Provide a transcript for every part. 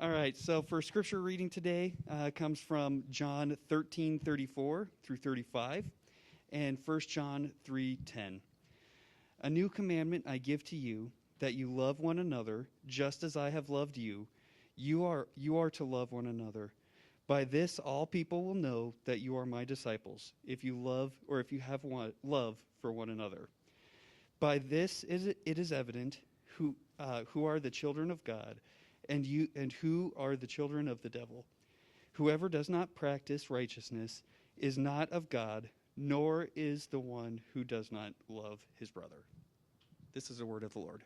All right, so for scripture reading today comes from John 13:34 through 35 and 1 John 3:10. A new commandment I give to you, that you love one another just as I have loved you. You are to love one another. By this all people will know that you are my disciples, if you have love for one another. By this it is evident who are the children of God, and who are the children of the devil. Whoever does not practice righteousness is not of God, nor is the one who does not love his brother. This is the word of the Lord.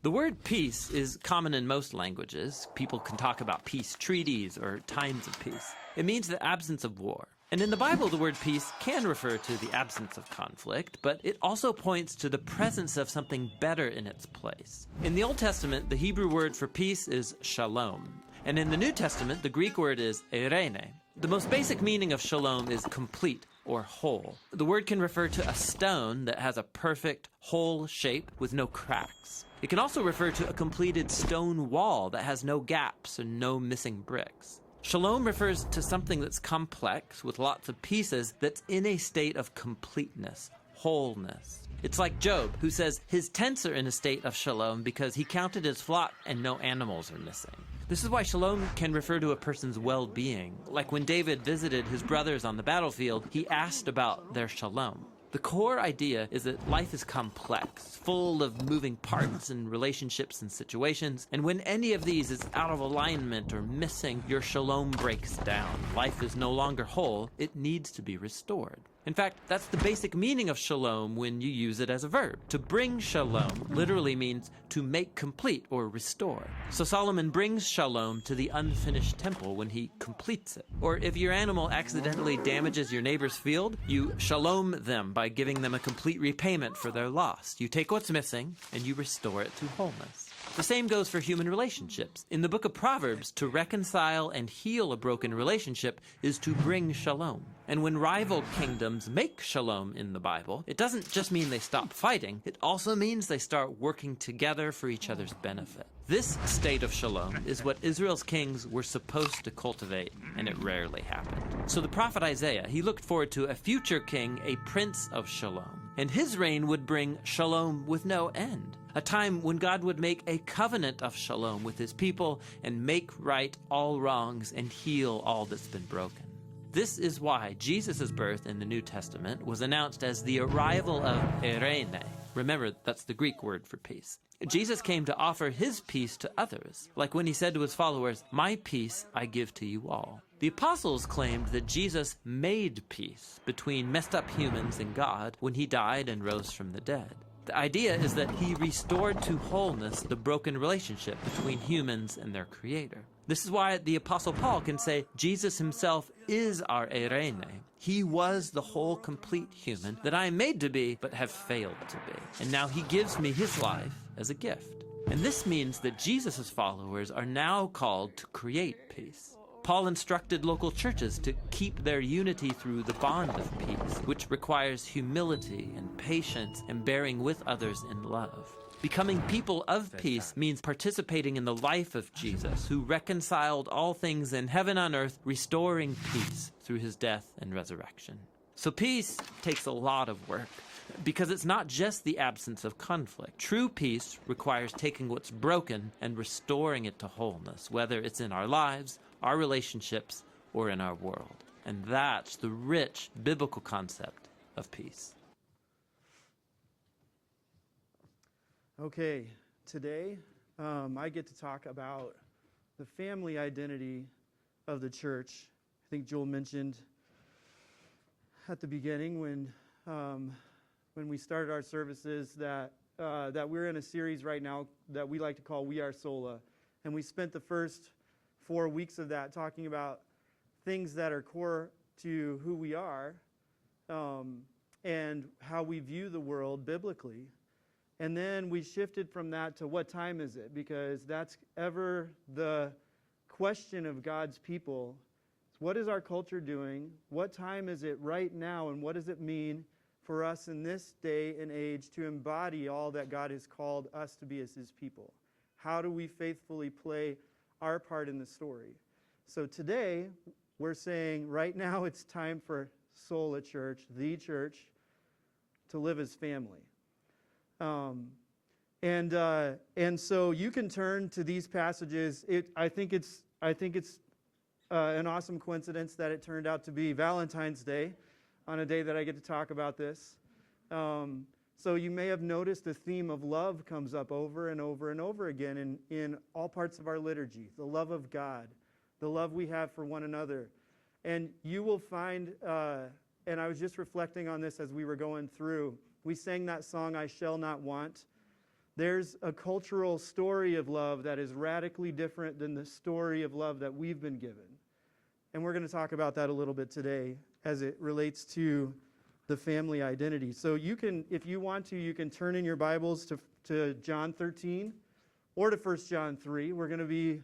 The word peace is common in most languages. People can talk about peace treaties or times of peace. It means the absence of war. And in the Bible, the word peace can refer to the absence of conflict, but it also points to the presence of something better in its place. In the Old Testament, the Hebrew word for peace is shalom. And in the New Testament, the Greek word is eirene. The most basic meaning of shalom is complete or whole. The word can refer to a stone that has a perfect, whole shape with no cracks. It can also refer to a completed stone wall that has no gaps and no missing bricks. Shalom refers to something that's complex with lots of pieces that's in a state of completeness, wholeness. It's like Job, who says his tents are in a state of shalom because he counted his flock and no animals are missing. This is why shalom can refer to a person's well-being. Like when David visited his brothers on the battlefield, he asked about their shalom. The core idea is that life is complex, full of moving parts and relationships and situations, and when any of these is out of alignment or missing, your shalom breaks down. Life is no longer whole, it needs to be restored. In fact, that's the basic meaning of shalom when you use it as a verb. To bring shalom literally means to make complete or restore. So Solomon brings shalom to the unfinished temple when he completes it. Or if your animal accidentally damages your neighbor's field, you shalom them by giving them a complete repayment for their loss. You take what's missing and you restore it to wholeness. The same goes for human relationships. In the book of Proverbs, to reconcile and heal a broken relationship is to bring shalom. And when rival kingdoms make shalom in the Bible, it doesn't just mean they stop fighting, it also means they start working together for each other's benefit. This state of shalom is what Israel's kings were supposed to cultivate, and it rarely happened. So the prophet Isaiah, he looked forward to a future king, a prince of shalom. And his reign would bring shalom with no end. A time when God would make a covenant of shalom with his people and make right all wrongs and heal all that's been broken. This is why Jesus' birth in the New Testament was announced as the arrival of eirene. Remember, that's the Greek word for peace. Jesus came to offer his peace to others, like when he said to his followers, "My peace I give to you all." The apostles claimed that Jesus made peace between messed up humans and God when he died and rose from the dead. The idea is that he restored to wholeness the broken relationship between humans and their creator. This is why the Apostle Paul can say Jesus himself is our eirene. He was the whole complete human that I am made to be but have failed to be. And now he gives me his life as a gift. And this means that Jesus' followers are now called to create peace. Paul instructed local churches to keep their unity through the bond of peace, which requires humility and patience and bearing with others in love. Becoming people of peace means participating in the life of Jesus, who reconciled all things in heaven and earth, restoring peace through his death and resurrection. So peace takes a lot of work, because it's not just the absence of conflict. True peace requires taking what's broken and restoring it to wholeness, whether it's in our lives, our relationships, or in our world. And that's the rich biblical concept of peace. Okay, today I get to talk about the family identity of the church. I think Joel mentioned at the beginning when we started our services that we're in a series right now that we like to call We Are Sola. And we spent the first 4 weeks of that talking about things that are core to who we are and how we view the world biblically. And then we shifted from that to what time is it? Because that's ever the question of God's people. What is our culture doing? What time is it right now? And what does it mean for us in this day and age to embody all that God has called us to be as his people? How do we faithfully play our part in the story? So today, we're saying right now it's time for Sola Church, the church, to live as family. And so you can turn to these passages. I think it's an awesome coincidence that it turned out to be Valentine's Day on a day that I get to talk about this. So you may have noticed the theme of love comes up over and over and over again in all parts of our liturgy. The love of God, the love we have for one another. And you will find, and I was just reflecting on this as we were going through, we sang that song, I Shall Not Want. There's a cultural story of love that is radically different than the story of love that we've been given. And we're going to talk about that a little bit today as it relates to the family identity. So you can, if you want to, you can turn in your Bibles to John 13 or to 1 John 3. We're going to be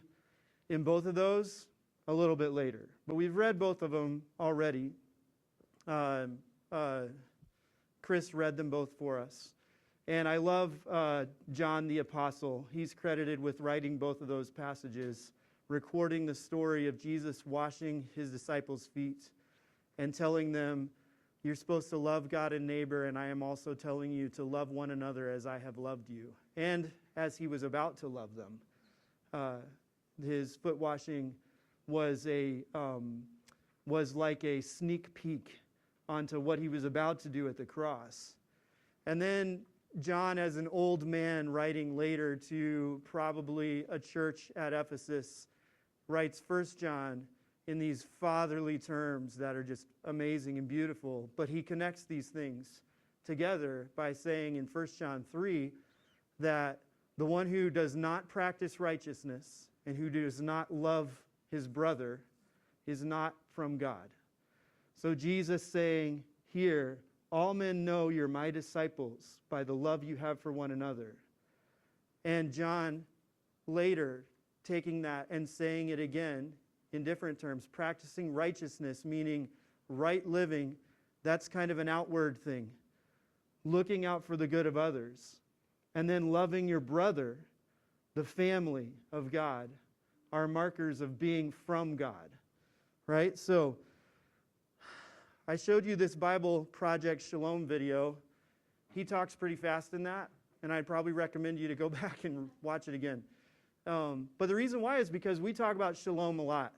in both of those a little bit later. But we've read both of them already. Chris read them both for us. And I love John the Apostle. He's credited with writing both of those passages, recording the story of Jesus washing his disciples' feet and telling them, you're supposed to love God and neighbor, and I am also telling you to love one another as I have loved you. And as he was about to love them, his foot washing was like a sneak peek onto what he was about to do at the cross. And then John, as an old man writing later to probably a church at Ephesus, writes 1 John in these fatherly terms that are just amazing and beautiful. But he connects these things together by saying in 1 John 3 that the one who does not practice righteousness and who does not love his brother is not from God. So Jesus saying here, all men know you're my disciples by the love you have for one another. And John later taking that and saying it again in different terms, practicing righteousness, meaning right living, that's kind of an outward thing. Looking out for the good of others. And then loving your brother, the family of God, are markers of being from God. Right? So, I showed you this Bible Project Shalom video. He talks pretty fast in that, and I'd probably recommend you to go back and watch it again. But the reason why is because we talk about shalom a lot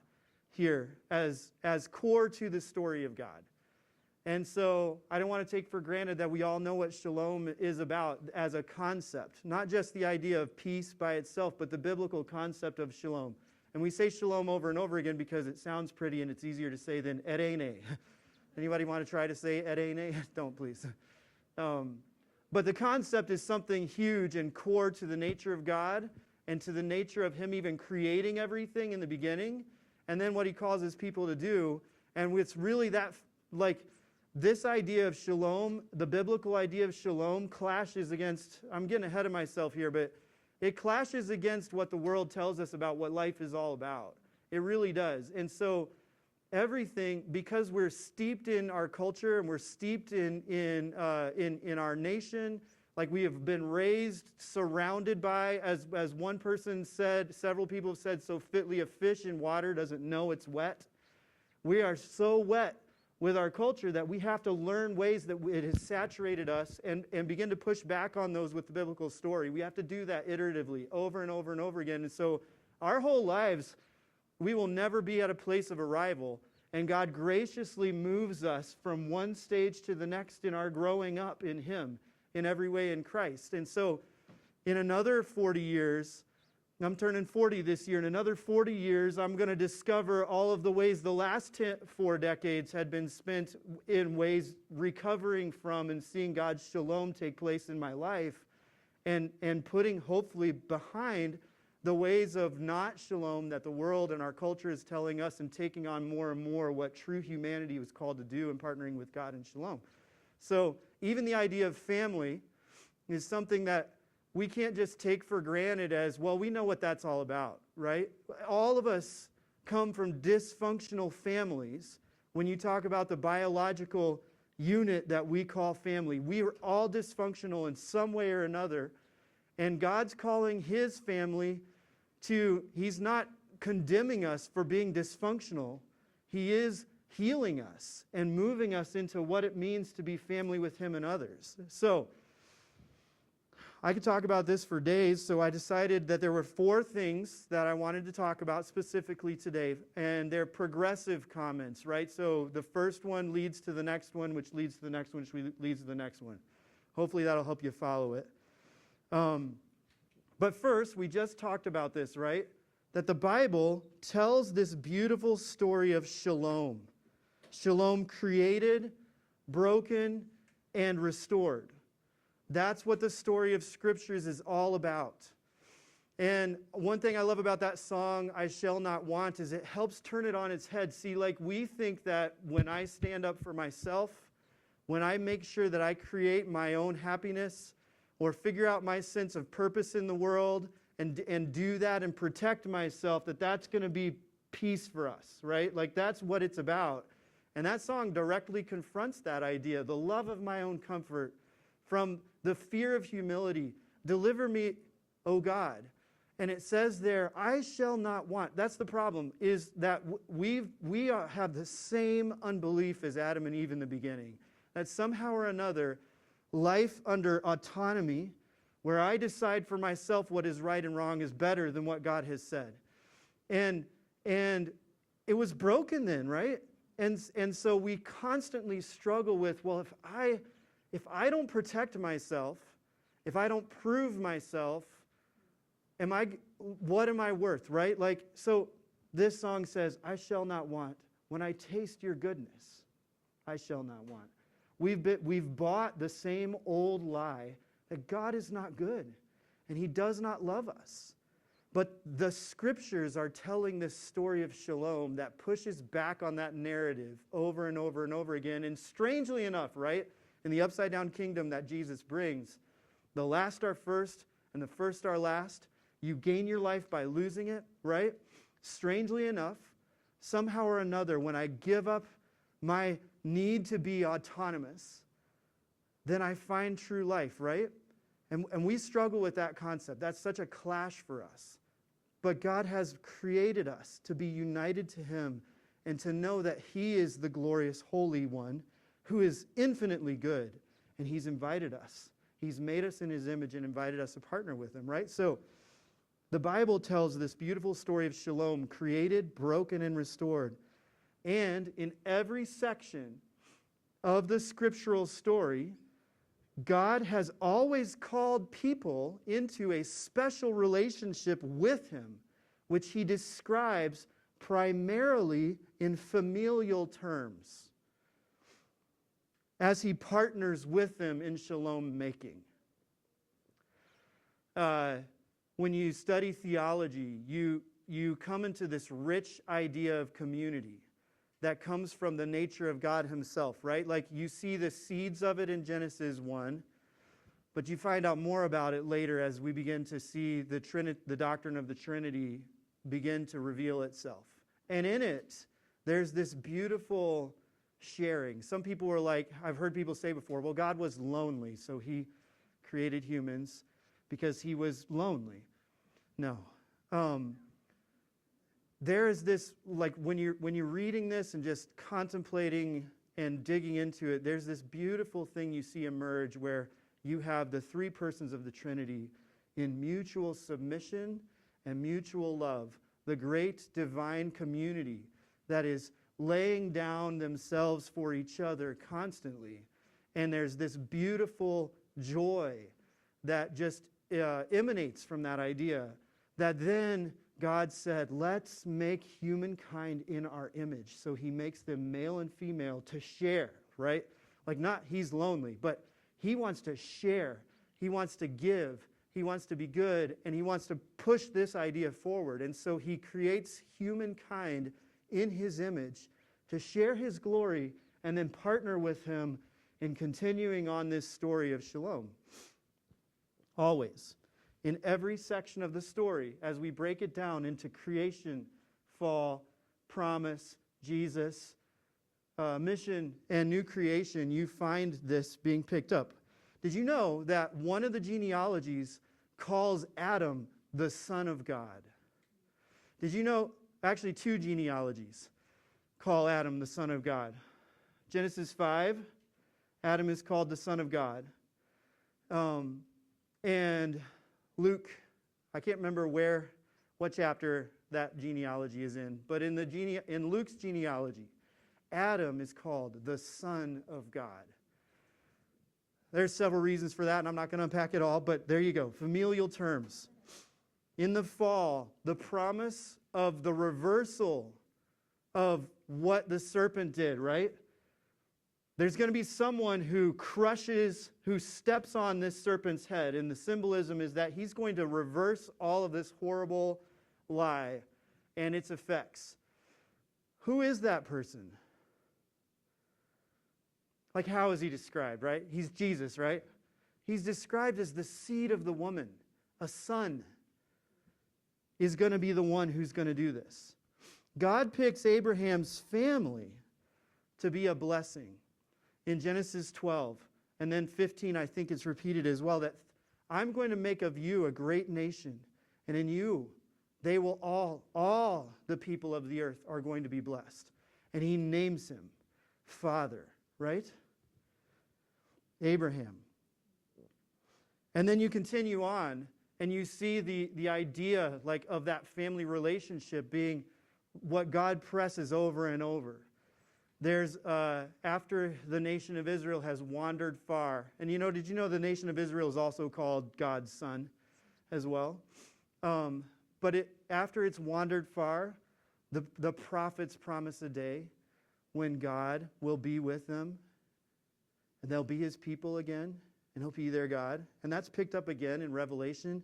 here as core to the story of God. And so I don't want to take for granted that we all know what shalom is about as a concept, not just the idea of peace by itself, but the biblical concept of shalom. And we say shalom over and over again because it sounds pretty and it's easier to say than erene. Anybody want to try to say erene? Don't, please. But the concept is something huge and core to the nature of God and to the nature of him even creating everything in the beginning, and then what he calls his people to do. And it's really that, like, this idea of shalom, the biblical idea of shalom, clashes against, I'm getting ahead of myself here, but it clashes against what the world tells us about what life is all about. It really does. And so everything, because we're steeped in our culture and we're steeped in our nation, like we have been raised, surrounded by, as one person said, several people have said so fitly, a fish in water doesn't know it's wet. We are so wet with our culture that we have to learn ways that it has saturated us and begin to push back on those with the biblical story. We have to do that iteratively over and over and over again. And so our whole lives, we will never be at a place of arrival, and God graciously moves us from one stage to the next in our growing up in him, in every way in Christ. And so in another 40 years, I'm turning 40 this year, in another 40 years, I'm going to discover all of the ways the last 4 decades had been spent in ways recovering from and seeing God's shalom take place in my life, and putting hopefully behind the ways of not shalom that the world and our culture is telling us, and taking on more and more what true humanity was called to do and partnering with God in shalom. So even the idea of family is something that we can't just take for granted as, well, we know what that's all about, right? All of us come from dysfunctional families. When you talk about the biological unit that we call family, we are all dysfunctional in some way or another. And God's calling his family to, he's not condemning us for being dysfunctional. He is healing us and moving us into what it means to be family with him and others. So, I could talk about this for days, so I decided that there were 4 things that I wanted to talk about specifically today, and they're progressive comments, right? So the first one leads to the next one, which leads to the next one, which leads to the next one. Hopefully that'll help you follow it. But first, we just talked about this, right? That the Bible tells this beautiful story of shalom. Shalom created, broken, and restored. That's what the story of Scriptures is all about. And one thing I love about that song, I Shall Not Want, is it helps turn it on its head. See, like we think that when I stand up for myself, when I make sure that I create my own happiness or figure out my sense of purpose in the world and do that and protect myself, that's going to be peace for us, right? Like that's what it's about. And that song directly confronts that idea, the love of my own comfort from the fear of humility. Deliver me, O God. And it says there, I shall not want. That's the problem, is that we have the same unbelief as Adam and Eve in the beginning. That somehow or another, life under autonomy, where I decide for myself what is right and wrong, is better than what God has said. And it was broken then, right? And so we constantly struggle with, well, if I don't protect myself, if I don't prove myself, what am I worth, right? Like, so this song says, I shall not want. When I taste your goodness, I shall not want. We've bought the same old lie that God is not good and he does not love us. But the Scriptures are telling this story of shalom that pushes back on that narrative over and over and over again. And strangely enough, right? In the upside-down kingdom that Jesus brings, the last are first and the first are last. You gain your life by losing it, right? Strangely enough, somehow or another, when I give up my need to be autonomous, then I find true life, right? And we struggle with that concept. That's such a clash for us. But God has created us to be united to him and to know that he is the glorious Holy One who is infinitely good, and he's invited us. He's made us in his image and invited us to partner with him, right? So the Bible tells this beautiful story of shalom, created, broken, and restored. And in every section of the scriptural story, God has always called people into a special relationship with him, which he describes primarily in familial terms, as he partners with them in shalom making. When you study theology, you come into this rich idea of community that comes from the nature of God himself, right? Like you see the seeds of it in Genesis 1, but you find out more about it later as we begin to see the doctrine of the Trinity begin to reveal itself. And in it, there's this beautiful sharing. Some people were like, I've heard people say before, well, God was lonely, so he created humans because he was lonely. No. There is this, like when you're reading this and just contemplating and digging into it, there's this beautiful thing you see emerge where you have the 3 persons of the Trinity in mutual submission and mutual love, the great divine community that is laying down themselves for each other constantly. And there's this beautiful joy that just emanates from that idea, that then God said, let's make humankind in our image. So he makes them male and female to share, right? Like not he's lonely, but he wants to share. He wants to give. He wants to be good. And he wants to push this idea forward. And so he creates humankind in his image to share his glory and then partner with him in continuing on this story of shalom. Always. In every section of the story, as we break it down into creation, fall, promise, Jesus, mission, and new creation, you find this being picked up. Did you know that one of the genealogies calls Adam the Son of God? Did you know, actually two genealogies call Adam the Son of God. Genesis 5, Adam is called the Son of God. And Luke, I can't remember what chapter that genealogy is in, but in Luke's genealogy, Adam is called the Son of God. There's several reasons for that, and I'm not going to unpack it all, but there you go. Familial terms. In the fall, the promise of the reversal of what the serpent did, right? There's going to be someone who steps on this serpent's head, and the symbolism is that he's going to reverse all of this horrible lie and its effects. Who is that person? Like, how is he described, right? He's Jesus, right? He's described as the seed of the woman. A son is going to be the one who's going to do this. God picks Abraham's family to be a blessing. In Genesis 12, and then 15, I think it's repeated as well, that I'm going to make of you a great nation, and in you, they will all the people of the earth are going to be blessed. And he names him Father, right? Abraham. And then you continue on, and you see the idea like of that family relationship being what God presses over and over. There's, after the nation of Israel has wandered far, and did you know the nation of Israel is also called God's son as well? But after it's wandered far, the prophets promise a day when God will be with them, and they'll be his people again, and he'll be their God. And that's picked up again in Revelation.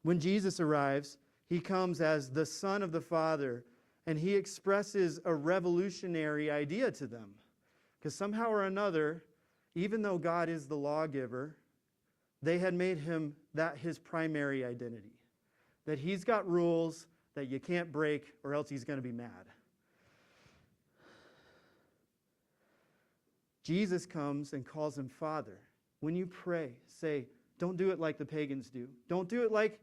When Jesus arrives, he comes as the Son of the Father, and he expresses a revolutionary idea to them. Because somehow or another, even though God is the lawgiver, they had made him that his primary identity. That he's got rules that you can't break or else he's going to be mad. Jesus comes and calls him Father. When you pray, say, don't do it like the pagans do. Don't do it like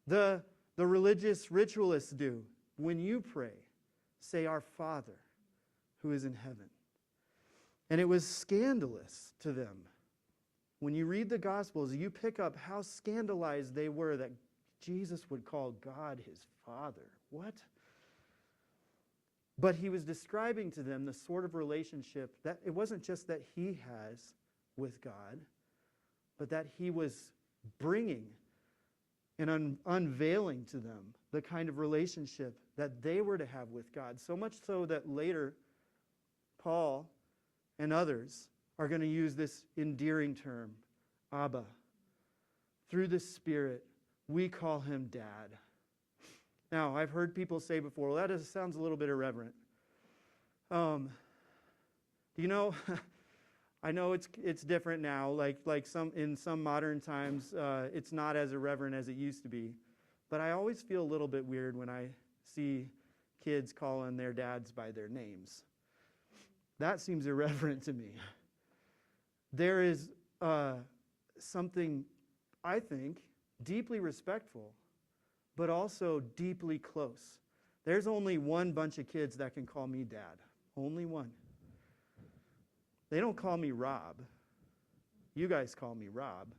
the religious ritualists do. When you pray, say, Our Father, who is in heaven. And it was scandalous to them. When you read the Gospels, you pick up how scandalized they were that Jesus would call God his Father. What? But he was describing to them the sort of relationship that it wasn't just that he has with God, but that he was bringing and unveiling to them the kind of relationship that they were to have with God. So much so that later, Paul and others are going to use this endearing term, Abba. Through the Spirit, we call him Dad. Now, I've heard people say before, well, sounds a little bit irreverent. I know it's different now. Like in some modern times, it's not as irreverent as it used to be. But I always feel a little bit weird when I see kids calling their dads by their names. That seems irreverent to me. There is something, I think, deeply respectful, but also deeply close. There's only one bunch of kids that can call me Dad. Only one. They don't call me Rob. You guys call me Rob.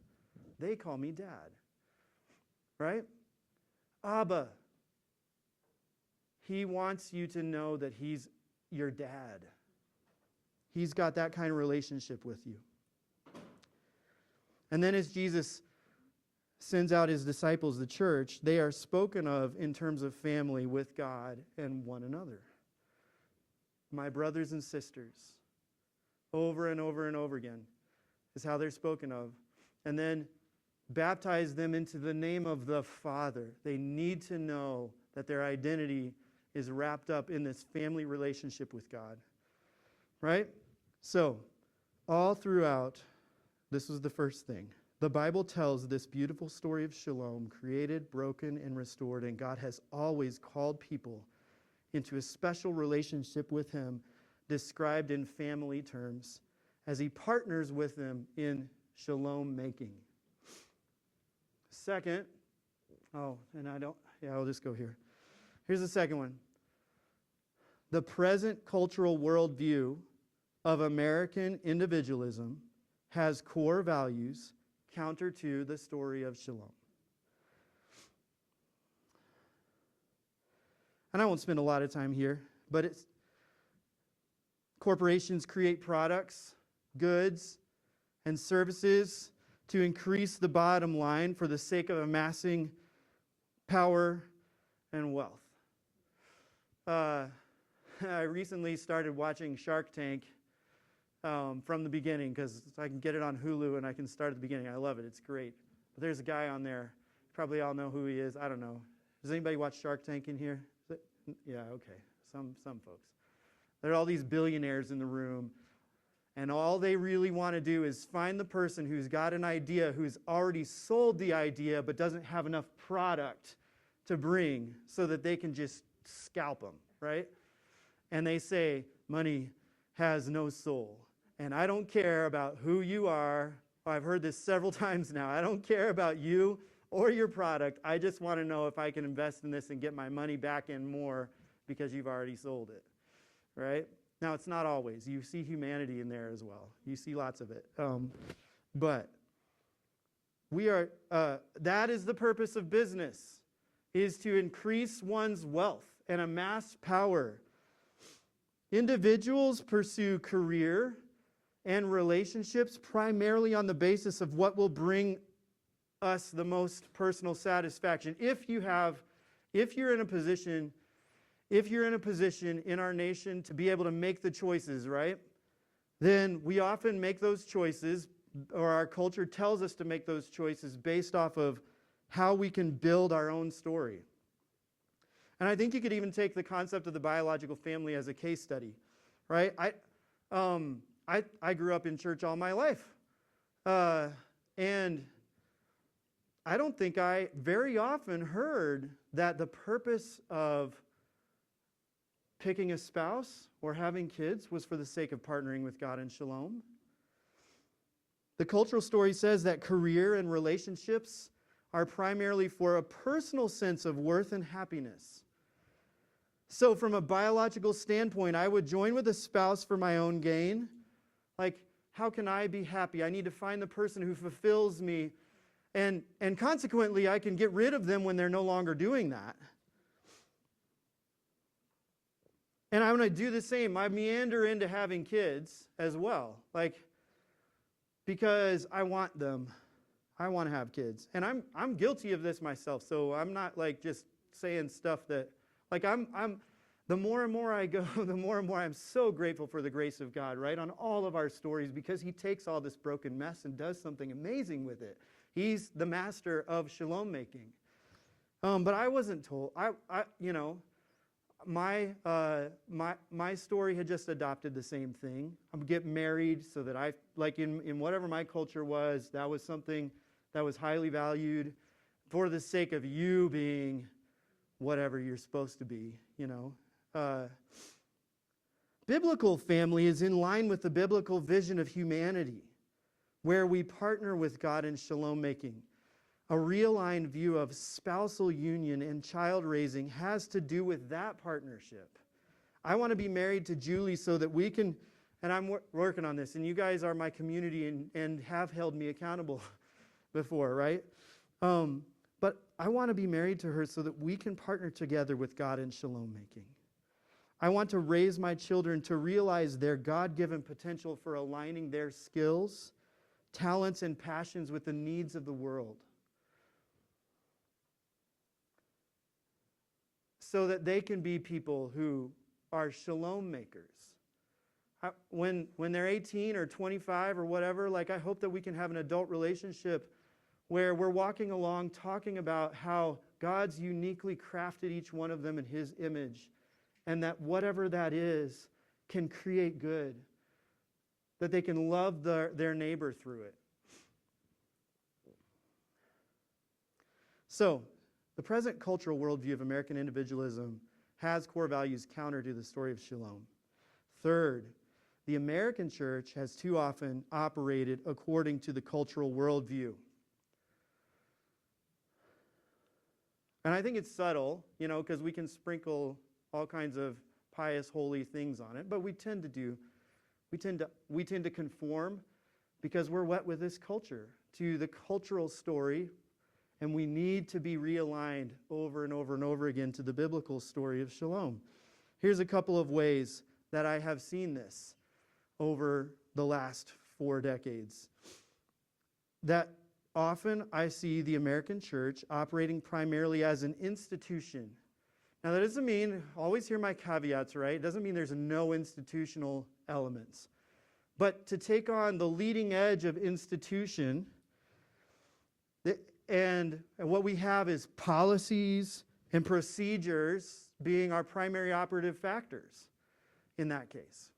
They call me Dad. Right? Abba. He wants you to know that he's your dad. He's got that kind of relationship with you. And then as Jesus sends out his disciples, the church, they are spoken of in terms of family with God and one another. My brothers and sisters, over and over and over again, is how they're spoken of. And then baptize them into the name of the Father. They need to know that their identity is wrapped up in this family relationship with God. Right? So, all throughout, this was the first thing. The Bible tells this beautiful story of shalom, created, broken, and restored, and God has always called people into a special relationship with him, described in family terms, as he partners with them in shalom making. Second, I'll just go here. Here's the second one. The present cultural worldview of American individualism has core values counter to the story of shalom. And I won't spend a lot of time here, but corporations create products, goods, and services to increase the bottom line for the sake of amassing power and wealth. I recently started watching Shark Tank from the beginning because I can get it on Hulu and I can start at the beginning. I love it. It's great. But there's a guy on there. Probably all know who he is. I don't know. Does anybody watch Shark Tank in here? Yeah, okay. Some folks. There are all these billionaires in the room, and all they really want to do is find the person who's got an idea, who's already sold the idea, but doesn't have enough product to bring so that they can just scalp them, right? And they say, money has no soul. And I don't care about who you are. I've heard this several times now. I don't care about you or your product. I just want to know if I can invest in this and get my money back and more because you've already sold it, right? Now, it's not always. You see humanity in there as well. You see lots of it. But we are. That is the purpose of business, is to increase one's wealth and amass power. Individuals pursue career and relationships primarily on the basis of what will bring us the most personal satisfaction. If you're in a position in our nation to be able to make the choices, right? Then we often make those choices, or our culture tells us to make those choices based off of how we can build our own story. And I think you could even take the concept of the biological family as a case study, right? I grew up in church all my life. And I don't think I very often heard that the purpose of picking a spouse or having kids was for the sake of partnering with God in shalom. The cultural story says that career and relationships are primarily for a personal sense of worth and happiness. So from a biological standpoint, I would join with a spouse for my own gain. Like, how can I be happy? I need to find the person who fulfills me. And consequently, I can get rid of them when they're no longer doing that. And I'm going to do the same. I meander into having kids as well. Like, because I want them. I want to have kids. And I'm guilty of this myself. So I'm not like just saying stuff that, like the more and more I go, the more and more I'm so grateful for the grace of God, right? On all of our stories, because he takes all this broken mess and does something amazing with it. He's the master of shalom making. But I wasn't told. My story had just adopted the same thing. I'm get married so that in whatever my culture was, that was something that was highly valued for the sake of you being whatever you're supposed to be, Biblical family is in line with the biblical vision of humanity, where we partner with God in shalom making. A realigned view of spousal union and child raising has to do with that partnership. I want to be married to Julie so that we can, and I'm working on this, and you guys are my community and have held me accountable before, right? But I want to be married to her so that we can partner together with God in shalom making. I want to raise my children to realize their God-given potential for aligning their skills, talents, and passions with the needs of the world, so that they can be people who are shalom makers. When they're 18 or 25 or whatever, I hope that we can have an adult relationship where we're walking along talking about how God's uniquely crafted each one of them in his image, and that whatever that is can create good, that they can love their neighbor through it. So, the present cultural worldview of American individualism has core values counter to the story of Shalom. Third, the American church has too often operated according to the cultural worldview. And I think it's subtle, because we can sprinkle all kinds of pious, holy things on it, but we tend to conform because we're wet with this culture to the cultural story, and we need to be realigned over and over and over again to the biblical story of Shalom. Here's a couple of ways that I have seen this over the last 4 decades. That often I see the American church operating primarily as an institution. Now that doesn't mean, always hear my caveats, right? It doesn't mean there's no institutional elements. But to take on the leading edge of institution, and what we have is policies and procedures being our primary operative factors in that case.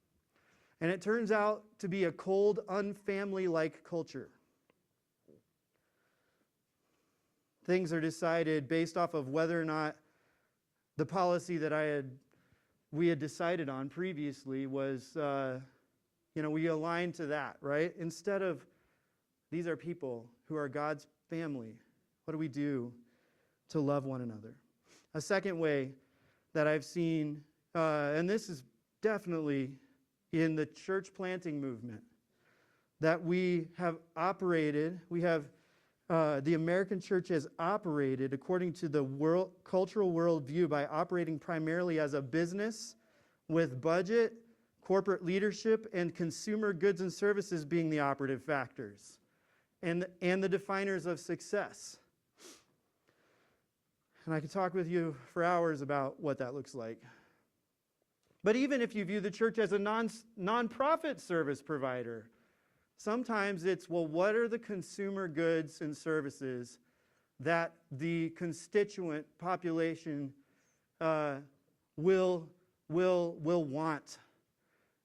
And it turns out to be a cold, unfamily-like culture. Things are decided based off of whether or not the policy that we had decided on previously was, we aligned to that, right? Instead of, these are people who are God's family. What do we do to love one another? A second way that I've seen, and this is definitely in the church planting movement, that we have operated, the American church has operated according to the cultural worldview by operating primarily as a business with budget, corporate leadership, and consumer goods and services being the operative factors and the definers of success. And I could talk with you for hours about what that looks like. But even if you view the church as a non-profit service provider, sometimes it's, well, what are the consumer goods and services that the constituent population will want?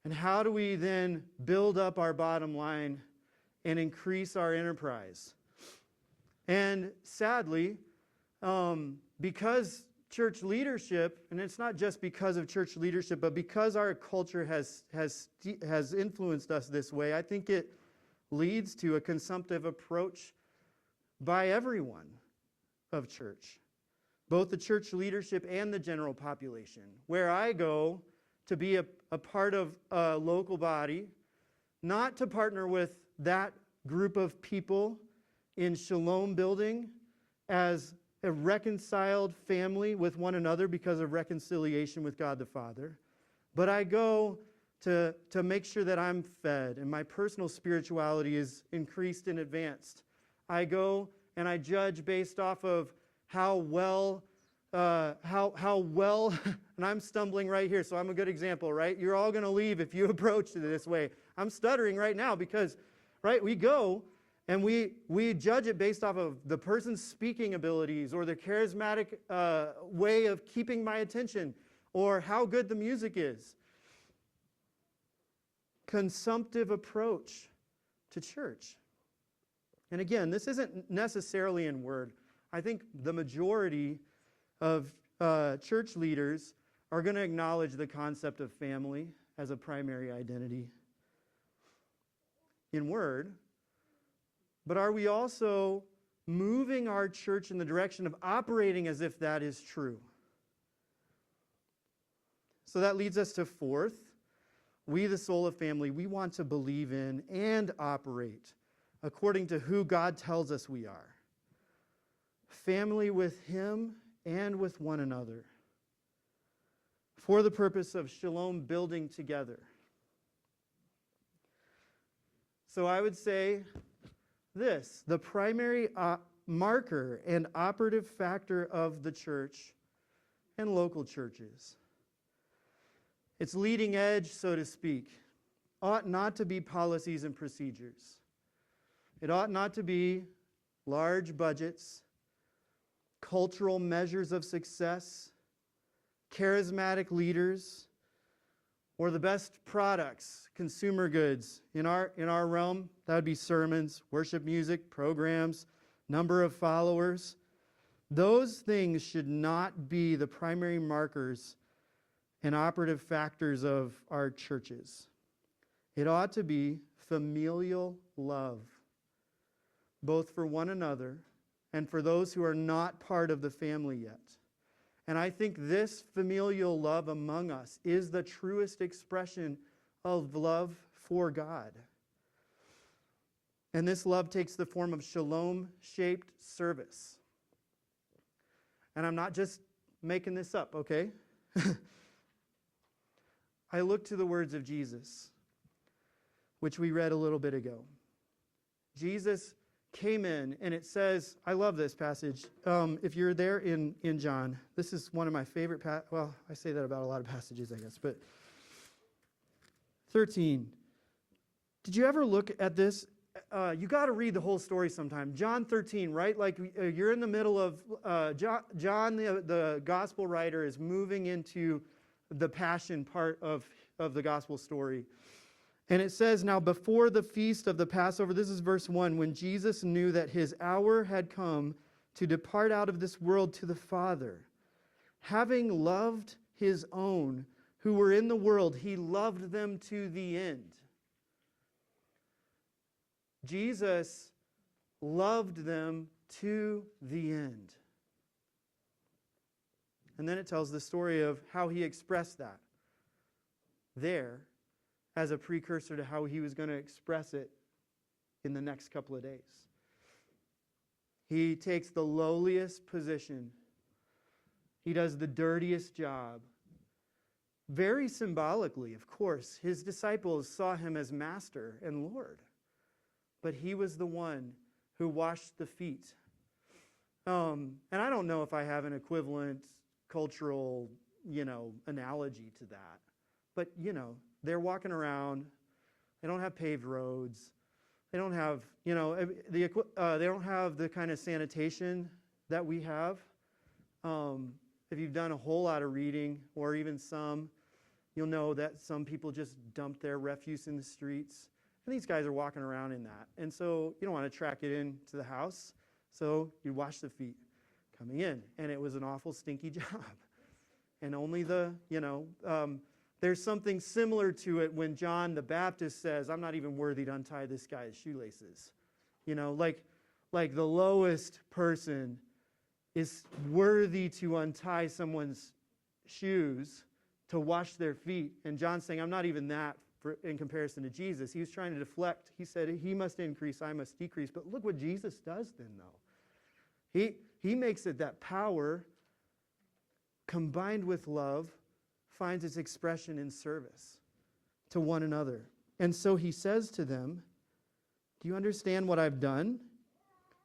And how do we then build up our bottom line and increase our enterprise? And sadly, because church leadership, and it's not just because of church leadership, but because our culture has influenced us this way, I think it leads to a consumptive approach by everyone of church, both the church leadership and the general population. Where I go to be a part of a local body, not to partner with that group of people in Shalom building as a reconciled family with one another because of reconciliation with God the Father, but I go to make sure that I'm fed and my personal spirituality is increased and advanced. I go and I judge based off of how well, and I'm stumbling right here, so I'm a good example, right? You're all going to leave if you approach it this way. I'm stuttering right now because, right, we go and we judge it based off of the person's speaking abilities or their charismatic way of keeping my attention or how good the music is. Consumptive approach to church. And again, this isn't necessarily in word. I think the majority of church leaders are going to acknowledge the concept of family as a primary identity in word. But are we also moving our church in the direction of operating as if that is true? So that leads us to fourth. We, the Sola family, we want to believe in and operate according to who God tells us we are. Family with Him and with one another for the purpose of Shalom building together. So I would say this, the primary marker and operative factor of the church and local churches, its leading edge, so to speak, ought not to be policies and procedures. It ought not to be large budgets, cultural measures of success, charismatic leaders, or the best products, consumer goods. In our realm, that would be sermons, worship music, programs, number of followers. Those things should not be the primary markers and operative factors of our churches. It ought to be familial love, both for one another and for those who are not part of the family yet. And I think this familial love among us is the truest expression of love for God. And this love takes the form of shalom-shaped service. And I'm not just making this up, okay? I look to the words of Jesus, which we read a little bit ago. Jesus came in, and it says, I love this passage. If you're there in John, this is one of my favorite, well, I say that about a lot of passages, I guess, but 13. Did you ever look at this? You got to read the whole story sometime. John 13, right? Like you're in the middle of, John, the gospel writer, is moving into the passion part of the gospel story. And it says, now before the feast of the Passover, this is verse 1, when Jesus knew that his hour had come to depart out of this world to the Father, having loved his own who were in the world, he loved them to the end. Jesus loved them to the end. And then it tells the story of how he expressed that there as a precursor to how he was going to express it in the next couple of days. He takes the lowliest position. He does the dirtiest job. Very symbolically, of course, his disciples saw him as master and Lord. But he was the one who washed the feet. And I don't know if I have an equivalent cultural, analogy to that. But, they're walking around. They don't have paved roads. They don't have, they don't have the kind of sanitation that we have. If you've done a whole lot of reading, or even some, you'll know that some people just dump their refuse in the streets. And these guys are walking around in that. And so you don't want to track it into the house. So you wash the feet coming in. And it was an awful stinky job. And only there's something similar to it when John the Baptist says, I'm not even worthy to untie this guy's shoelaces. Like the lowest person is worthy to untie someone's shoes, to wash their feet. And John's saying, I'm not even that in comparison to Jesus. He was trying to deflect. He said, he must increase, I must decrease. But look what Jesus does then, though. He makes it that power combined with love finds its expression in service to one another. And so he says to them, do you understand what I've done?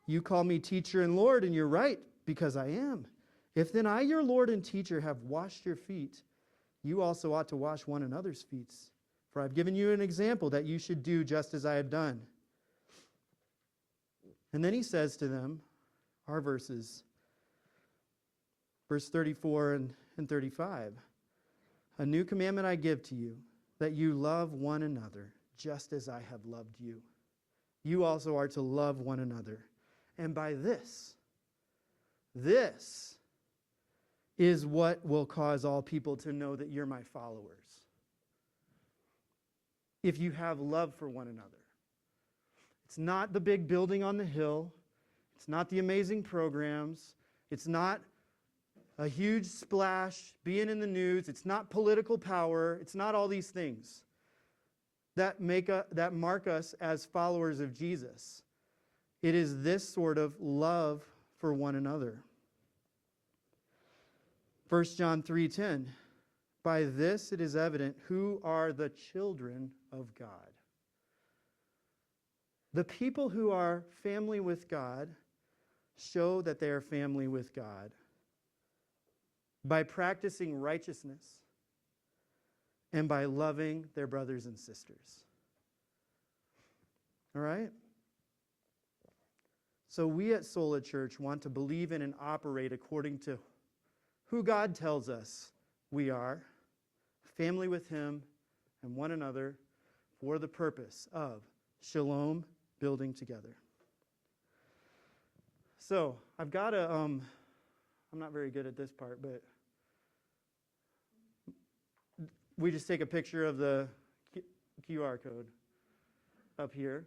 You call me teacher and Lord, and you're right, because I am. If then I, your Lord and teacher, have washed your feet, you also ought to wash one another's feet. For I've given you an example that you should do just as I have done. And then he says to them, our verses, verse 34 and 35, a new commandment I give to you, that you love one another just as I have loved you. You also are to love one another. And by this is what will cause all people to know that you're my followers. If you have love for one another. It's not the big building on the hill. It's not the amazing programs. It's not a huge splash, being in the news. It's not political power. It's not all these things that mark us as followers of Jesus. It is this sort of love for one another. 1 John 3:10, by this it is evident who are the children of God. The people who are family with God show that they are family with God by practicing righteousness and by loving their brothers and sisters. All right? So we at Sola Church want to believe in and operate according to who God tells us we are, family with Him and one another for the purpose of shalom, building together. So I've got a I'm not very good at this part, but we just take a picture of the QR code up here.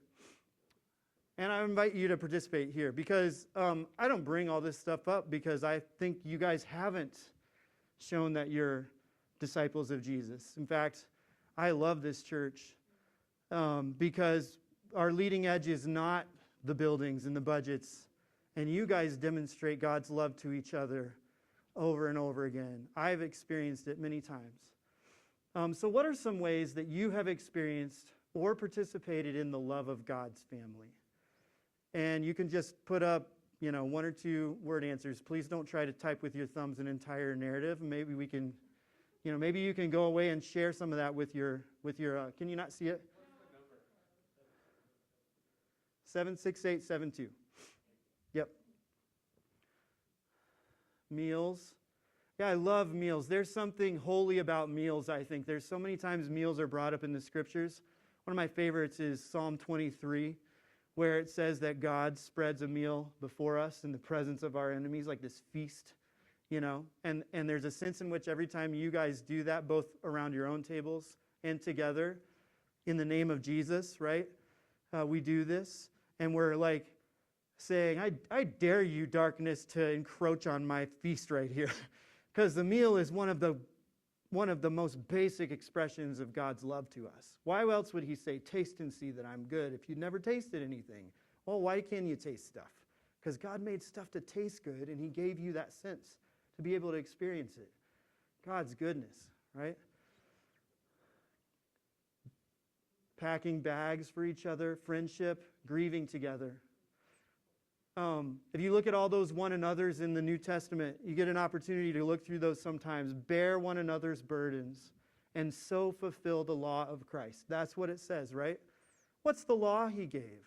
And I invite you to participate here because I don't bring all this stuff up because I think you guys haven't shown that you're disciples of Jesus. In fact, I love this church because our leading edge is not the buildings and the budgets, and you guys demonstrate God's love to each other over and over again. I've experienced it many times. So what are some ways that you have experienced or participated in the love of God's family? And you can just put up, one or two word answers. Please don't try to type with your thumbs an entire narrative. Maybe we can, maybe you can go away and share some of that with your. Can you not see it? 76872. Yep. Meals. Yeah, I love meals. There's something holy about meals, I think. There's so many times meals are brought up in the scriptures. One of my favorites is Psalm 23, where it says that God spreads a meal before us in the presence of our enemies, like this feast, And there's a sense in which every time you guys do that, both around your own tables and together, in the name of Jesus, right? We do this, and we're like saying, I dare you, darkness, to encroach on my feast right here. Because the meal is one of the most basic expressions of God's love to us. Why else would he say, taste and see that I'm good, if you'd never tasted anything? Well, why can you taste stuff? Because God made stuff to taste good, and he gave you that sense to be able to experience it. God's goodness, right? Packing bags for each other, friendship, grieving together. If you look at all those one another's in the New Testament, you get an opportunity to look through those sometimes. Bear one another's burdens and so fulfill the law of Christ. That's what it says, right? What's the law he gave?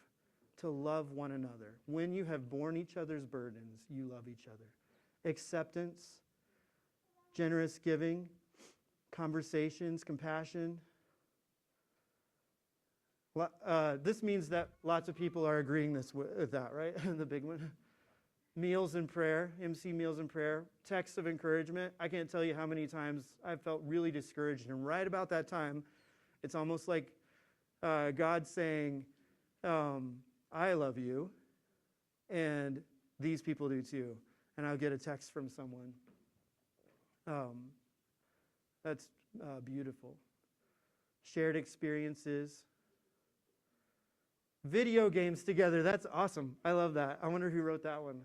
To love one another. When you have borne each other's burdens, you love each other. Acceptance, generous giving, conversations, compassion. This means that lots of people are agreeing with that, right? The big one. Meals and prayer, MC meals and prayer, texts of encouragement. I can't tell you how many times I've felt really discouraged, and right about that time, it's almost like God saying, I love you, and these people do too. And I'll get a text from someone. That's beautiful. Shared experiences. Video games together. That's awesome. I love that. I wonder who wrote that one.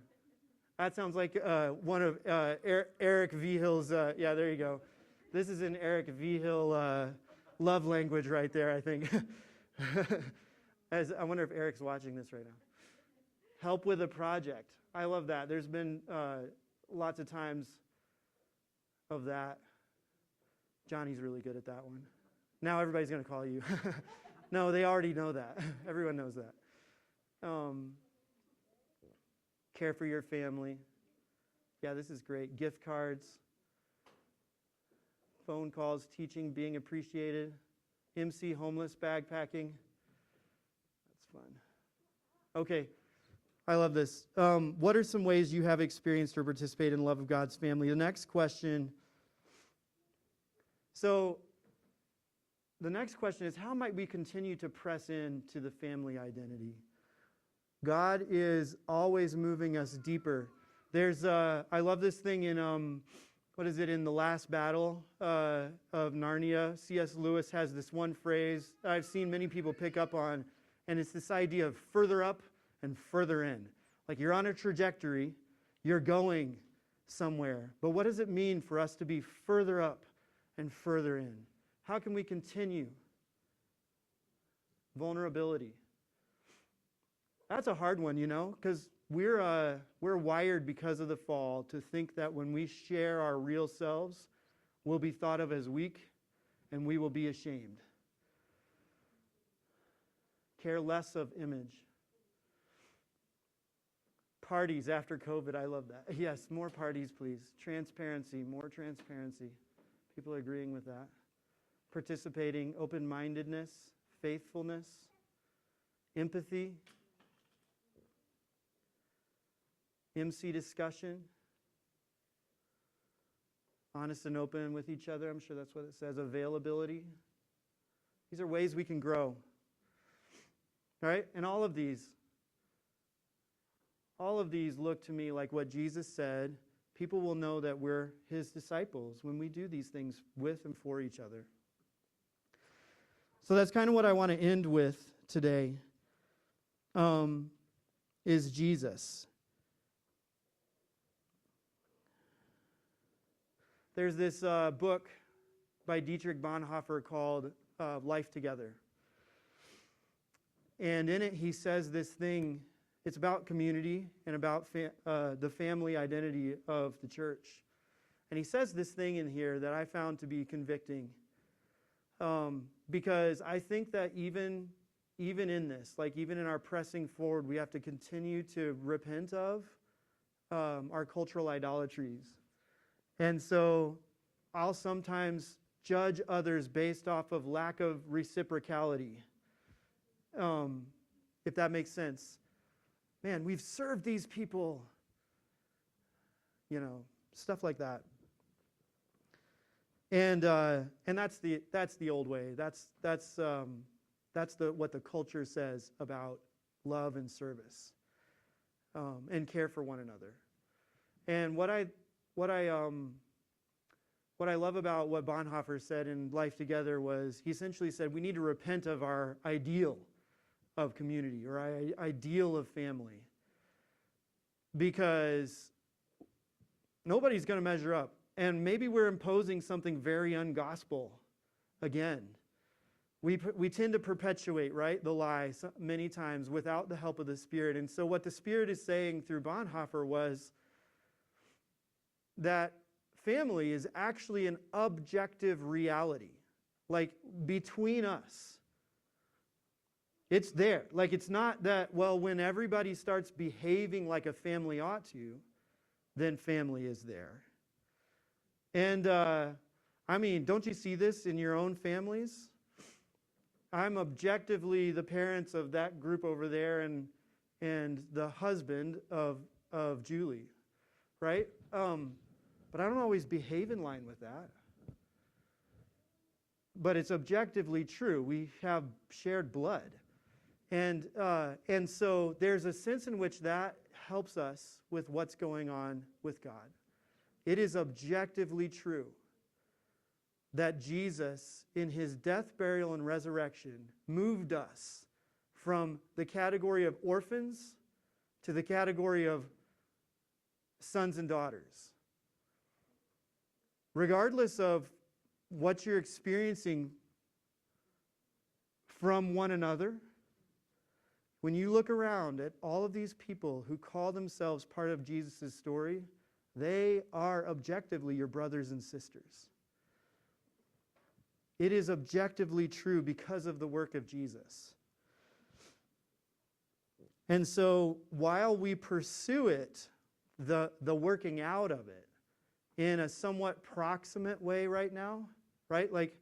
That sounds like one of Eric Vihill's. Yeah, there you go. This is an Eric Vihill love language right there, I think. I wonder if Eric's watching this right now. Help with a project. I love that. There's been lots of times of that. Johnny's really good at that one. Now everybody's going to call you. No, they already know that. Everyone knows that. Care for your family. Yeah, this is great. Gift cards. Phone calls, teaching, being appreciated. MC homeless bag packing. That's fun. Okay, I love this. What are some ways you have experienced or participated in the love of God's family? The next question. The next question is, how might we continue to press into the family identity? God is always moving us deeper. I love this thing in, in The Last Battle of Narnia. C.S. Lewis has this one phrase I've seen many people pick up on, and it's this idea of further up and further in. Like you're on a trajectory, you're going somewhere. But what does it mean for us to be further up and further in? How can we continue? Vulnerability. That's a hard one, because we're wired because of the fall to think that when we share our real selves, we'll be thought of as weak and we will be ashamed. Care less of image. Parties after COVID, I love that. Yes, more parties, please. Transparency, more transparency. People are agreeing with that. Participating, open-mindedness, faithfulness, empathy, MC discussion, honest and open with each other. I'm sure that's what it says. Availability. These are ways we can grow. All right? And all of these look to me like what Jesus said. People will know that we're his disciples when we do these things with and for each other. So that's kind of what I want to end with today, is Jesus. There's this book by Dietrich Bonhoeffer called Life Together. And in it he says this thing. It's about community and about the family identity of the church. And he says this thing in here that I found to be convicting. Because I think that even in this, like even in our pressing forward, we have to continue to repent of our cultural idolatries. And so I'll sometimes judge others based off of lack of reciprocality, if that makes sense. Man, we've served these people, stuff like that. And that's the old way. That's what the culture says about love and service, and care for one another. And what I love about what Bonhoeffer said in Life Together was he essentially said we need to repent of our ideal of community or our ideal of family, because nobody's going to measure up. And maybe we're imposing something very ungospel again. We tend to perpetuate, right, the lie many times without the help of the Spirit. And so what the Spirit is saying through Bonhoeffer was that family is actually an objective reality, like between us. It's there. Like it's not that, well, when everybody starts behaving like a family ought to, then family is there. And, don't you see this in your own families? I'm objectively the parents of that group over there and the husband of Julie, right? But I don't always behave in line with that. But it's objectively true. We have shared blood. And so there's a sense in which that helps us with what's going on with God. It is objectively true that Jesus, in his death, burial, and resurrection, moved us from the category of orphans to the category of sons and daughters. Regardless of what you're experiencing from one another, when you look around at all of these people who call themselves part of Jesus' story, they are objectively your brothers and sisters. It is objectively true because of the work of Jesus. And so while we pursue it, the working out of it, in a somewhat proximate way right now, right? Like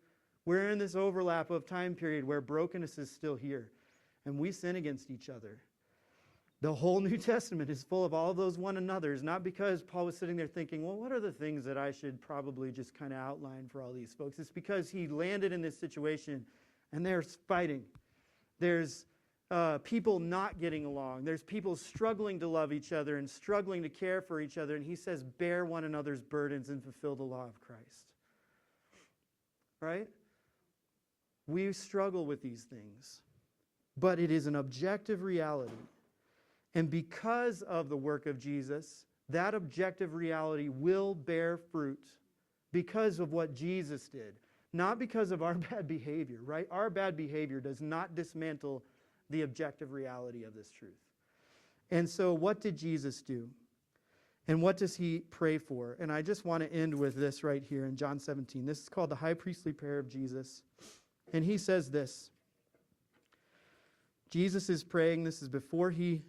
we're in this overlap of time period where brokenness is still here and we sin against each other. The whole New Testament is full of all of those one another's, not because Paul was sitting there thinking, well, what are the things that I should probably just kind of outline for all these folks? It's because he landed in this situation and there's fighting. There's people not getting along. There's people struggling to love each other and struggling to care for each other. And he says, bear one another's burdens and fulfill the law of Christ. Right? We struggle with these things. But it is an objective reality. And because of the work of Jesus, that objective reality will bear fruit because of what Jesus did. Not because of our bad behavior, right? Our bad behavior does not dismantle the objective reality of this truth. And so what did Jesus do? And what does he pray for? And I just want to end with this right here in John 17. This is called the high priestly prayer of Jesus. And he says this. Jesus is praying. This is before he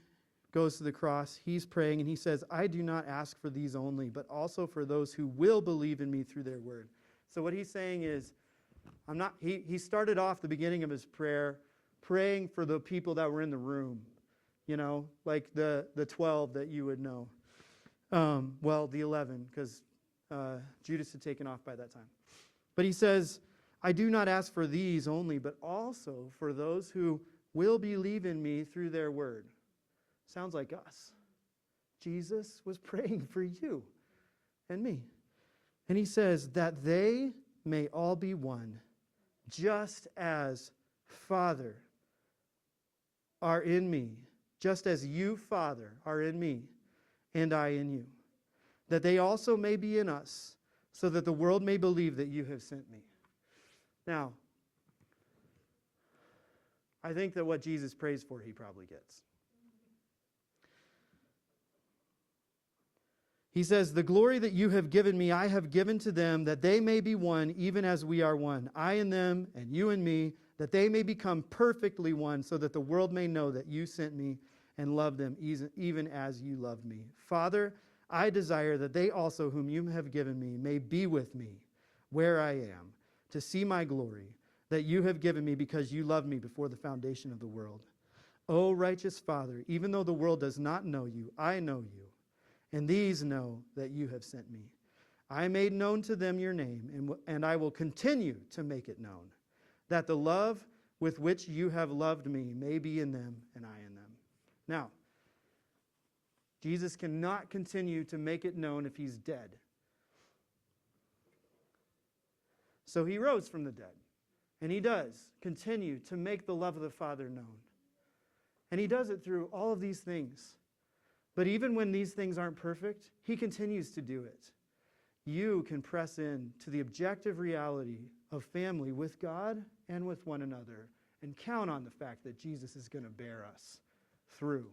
goes to the cross. He's praying and he says, I do not ask for these only, but also for those who will believe in me through their word. So what he's saying is, he started off the beginning of his prayer praying for the people that were in the room, like the 12 that you would know. The 11, because Judas had taken off by that time. But he says, I do not ask for these only, but also for those who will believe in me through their word. Sounds like us. Jesus was praying for you and me. And he says that they may all be one, just as Father are in me, just as you, Father, are in me, and I in you, that they also may be in us, so that the world may believe that you have sent me. Now, I think that what Jesus prays for, he probably gets. He says, the glory that you have given me, I have given to them, that they may be one, even as we are one. I and them, and you and me, that they may become perfectly one, so that the world may know that you sent me and loved them, even as you loved me. Father, I desire that they also, whom you have given me, may be with me where I am, to see my glory, that you have given me because you loved me before the foundation of the world. O righteous Father, even though the world does not know you, I know you. And these know that you have sent me. I made known to them your name, and I will continue to make it known, that the love with which you have loved me may be in them and I in them. Now, Jesus cannot continue to make it known if he's dead. So he rose from the dead, and he does continue to make the love of the Father known. And he does it through all of these things. But even when these things aren't perfect, he continues to do it. You can press in to the objective reality of family with God and with one another and count on the fact that Jesus is going to bear us through.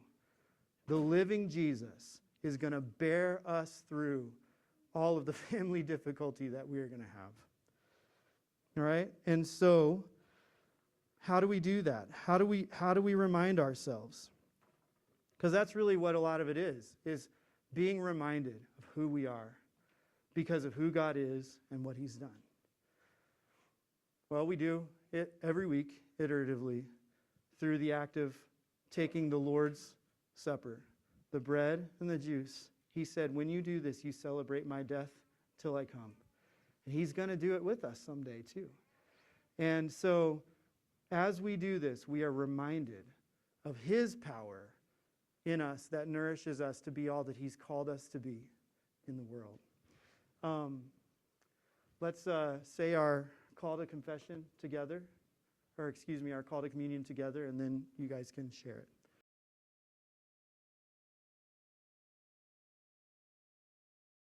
The living Jesus is going to bear us through all of the family difficulty that we are going to have. All right? And so, how do we do that? How do we remind ourselves? Because that's really what a lot of it is being reminded of who we are because of who God is and what he's done. Well, we do it every week, iteratively, through the act of taking the Lord's Supper, the bread and the juice. He said, when you do this, you celebrate my death till I come. And he's going to do it with us someday, too. And so, as we do this, we are reminded of his power in us that nourishes us to be all that he's called us to be in the world. Let's say our call to confession together, our call to communion together, and then you guys can share it.